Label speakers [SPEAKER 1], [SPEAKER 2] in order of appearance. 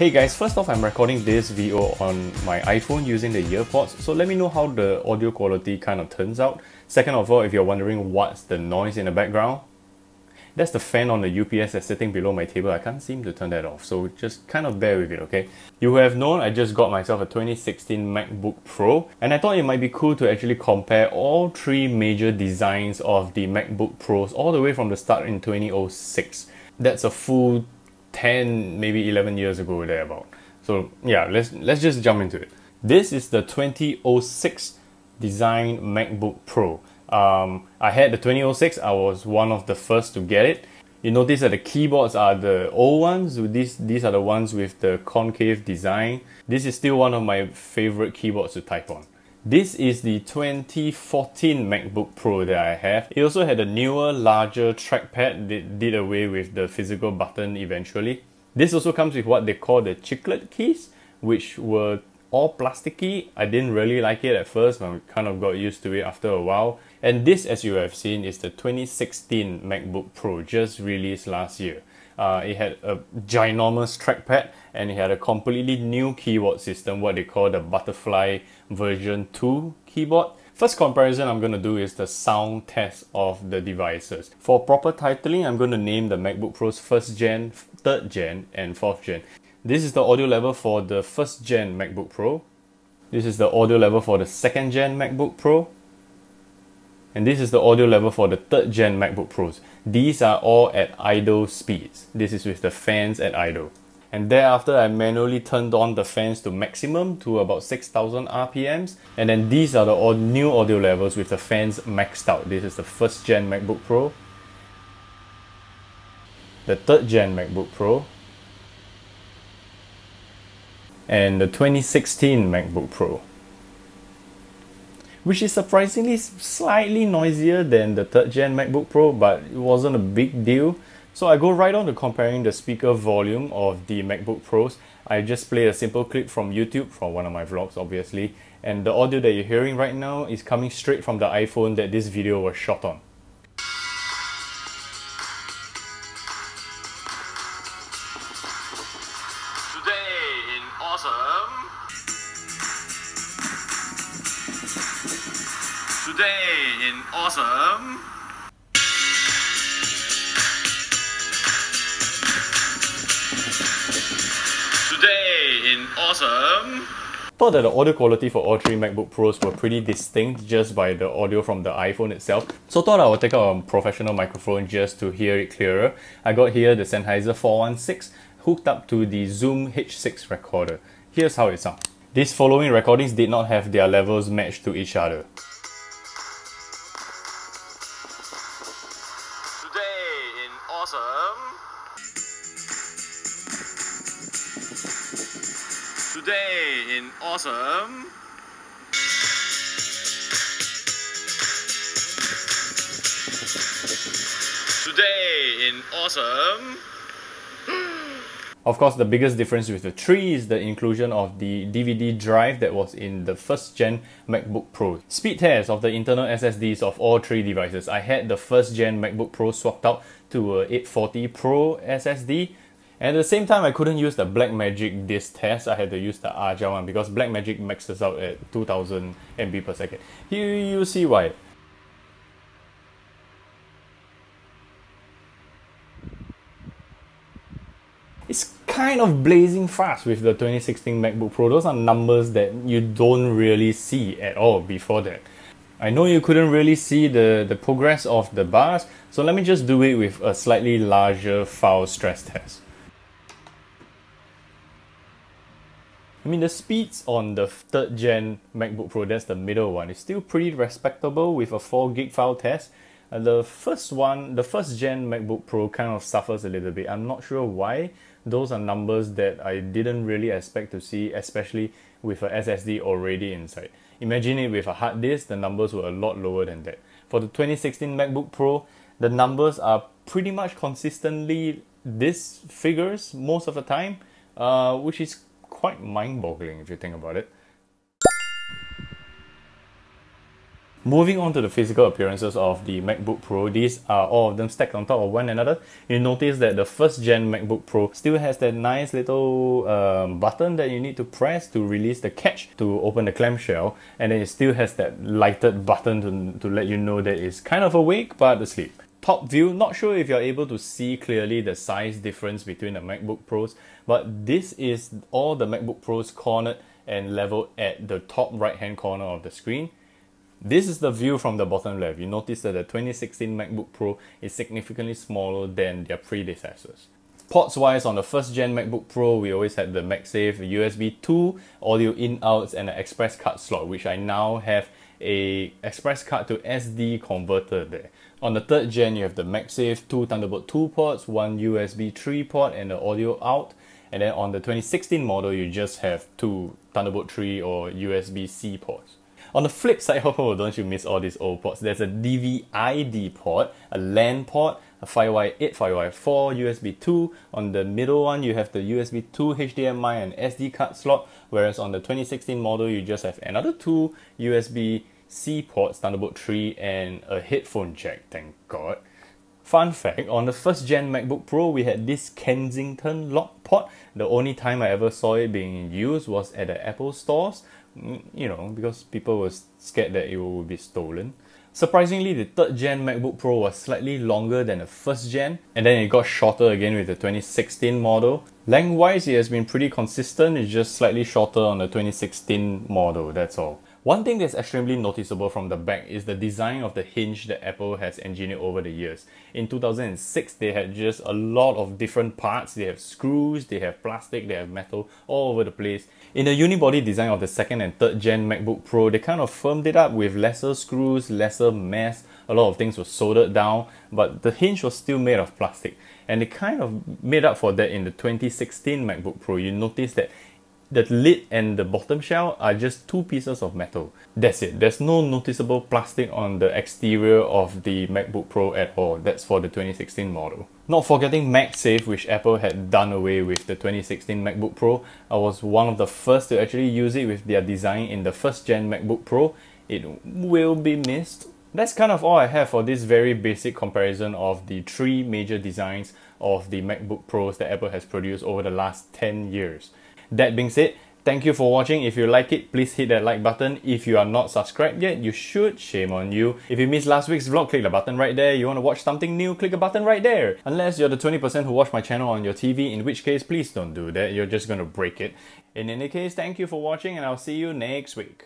[SPEAKER 1] Hey guys, first off, I'm recording this video on my iPhone using the earpods, so let me know how the audio quality kind of turns out. Second of all, if you're wondering what's the noise in the background, that's the fan on the UPS that's sitting below my table. I can't seem to turn that off, so just kind of bear with it, okay? You have known I just got myself a 2016 MacBook Pro, and I thought it might be cool to actually compare all three major designs of the MacBook Pros all the way from the start in 2006. That's a full 10, maybe 11 years ago thereabout. So yeah, let's just jump into it. This is the 2006 design MacBook Pro. I had the 2006, I was one of the first to get it. You notice that the keyboards are the old ones. These are the ones with the concave design. This is still one of my favorite keyboards to type on. This is the 2014 MacBook Pro that I have. It also had a newer, larger trackpad that did away with the physical button eventually. This also comes with what they call the chiclet keys, which were all plasticky. I didn't really like it at first, but I kind of got used to it after a while. And this, as you have seen, is the 2016 MacBook Pro, just released last year. It had a ginormous trackpad and it had a completely new keyboard system, what they call the Butterfly version 2 keyboard. First comparison I'm going to do is the sound test of the devices. For proper titling, I'm going to name the MacBook Pro's 1st gen, 3rd gen and 4th gen. This is the audio level for the 1st gen MacBook Pro. This is the audio level for the 2nd gen MacBook Pro. And this is the audio level for the 3rd gen MacBook Pros. These are all at idle speeds. This is with the fans at idle. And thereafter, I manually turned on the fans to maximum to about 6,000 RPMs. And then these are the new audio levels with the fans maxed out. This is the 1st gen MacBook Pro, the 3rd gen MacBook Pro, and the 2016 MacBook Pro, which is surprisingly slightly noisier than the 3rd gen MacBook Pro, but it wasn't a big deal. So I go right on to comparing the speaker volume of the MacBook Pros. I just played a simple clip from YouTube, from one of my vlogs obviously, and the audio that you're hearing right now is coming straight from the iPhone that this video was shot on.
[SPEAKER 2] Today in Awesome. Today in Awesome. Today in Awesome.
[SPEAKER 1] Thought that the audio quality for all three MacBook Pros were pretty distinct just by the audio from the iPhone itself. So thought I would take out a professional microphone just to hear it clearer. I got here the Sennheiser 416 hooked up to the Zoom H6 recorder. Here's how it sounds. These following recordings did not have their levels matched to each other.
[SPEAKER 2] Today in Awesome. Today in Awesome. Today in Awesome.
[SPEAKER 1] Of course, the biggest difference with the three is the inclusion of the DVD drive that was in the 1st gen MacBook Pro. Speed test of the internal SSDs of all three devices. I had the 1st gen MacBook Pro swapped out to a 840 Pro SSD. And at the same time, I couldn't use the Blackmagic disk test. I had to use the Arja one because Blackmagic maxes out at 2000 MB per second. Here you see why. It's kind of blazing fast with the 2016 MacBook Pro. Those are numbers that you don't really see at all before that. I know you couldn't really see the progress of the bars, so let me just do it with a slightly larger file stress test. I mean, the speeds on the 3rd gen MacBook Pro, that's the middle one, is still pretty respectable with a 4 gig file test. The 1st gen MacBook Pro kind of suffers a little bit. I'm not sure why. Those are numbers that I didn't really expect to see, especially with a SSD already inside. Imagine it with a hard disk, the numbers were a lot lower than that. For the 2016 MacBook Pro, the numbers are pretty much consistently these figures most of the time, which is quite mind-boggling if you think about it. Moving on to the physical appearances of the MacBook Pro, these are all of them stacked on top of one another. You notice that the first gen MacBook Pro still has that nice little button that you need to press to release the catch to open the clamshell, and then it still has that lighted button to let you know that it's kind of awake but asleep. Top view, not sure if you're able to see clearly the size difference between the MacBook Pros, but this is all the MacBook Pros cornered and leveled at the top right hand corner of the screen. This is the view from the bottom left. You notice that the 2016 MacBook Pro is significantly smaller than their predecessors. Ports wise, on the first gen MacBook Pro, we always had the MagSafe, USB 2, audio in-outs, and an express card slot, which I now have a express card to SD converter there. On the third gen, you have the MagSafe, 2 Thunderbolt 2 ports, 1 USB 3 port, and the audio out. And then on the 2016 model, you just have 2 Thunderbolt 3 or USB-C ports. On the flip side, oh, don't you miss all these old ports. There's a DVI-D port, a LAN port, a FireWire 8, FireWire 4, USB 2. On the middle one, you have the USB 2 HDMI and SD card slot, whereas on the 2016 model, you just have another 2 USB-C ports, Thunderbolt 3, and a headphone jack, thank God. Fun fact, on the first gen MacBook Pro, we had this Kensington lock port. The only time I ever saw it being used was at the Apple stores, you know, because people were scared that it would be stolen. Surprisingly, the third gen MacBook Pro was slightly longer than the first gen, and then it got shorter again with the 2016 model. Lengthwise, it has been pretty consistent, it's just slightly shorter on the 2016 model, that's all. One thing that's extremely noticeable from the back is the design of the hinge that Apple has engineered over the years. In 2006, they had just a lot of different parts. They have screws, they have plastic, they have metal all over the place. In the unibody design of the second and third gen MacBook Pro, they kind of firmed it up with lesser screws, lesser mess. A lot of things were soldered down, but the hinge was still made of plastic. And they kind of made up for that in the 2016 MacBook Pro. You notice that the lid and the bottom shell are just 2 pieces of metal. That's it. There's no noticeable plastic on the exterior of the MacBook Pro at all. That's for the 2016 model. Not forgetting MagSafe, which Apple had done away with the 2016 MacBook Pro. I was one of the first to actually use it with their design in the first gen MacBook Pro. It will be missed. That's kind of all I have for this very basic comparison of the 3 major designs of the MacBook Pros that Apple has produced over the last 10 years. That being said, thank you for watching. If you like it, please hit that like button. If you are not subscribed yet, you should. Shame on you. If you missed last week's vlog, click the button right there. You want to watch something new, click the button right there. Unless you're the 20% who watch my channel on your TV, in which case, please don't do that. You're just going to break it. In any case, thank you for watching and I'll see you next week.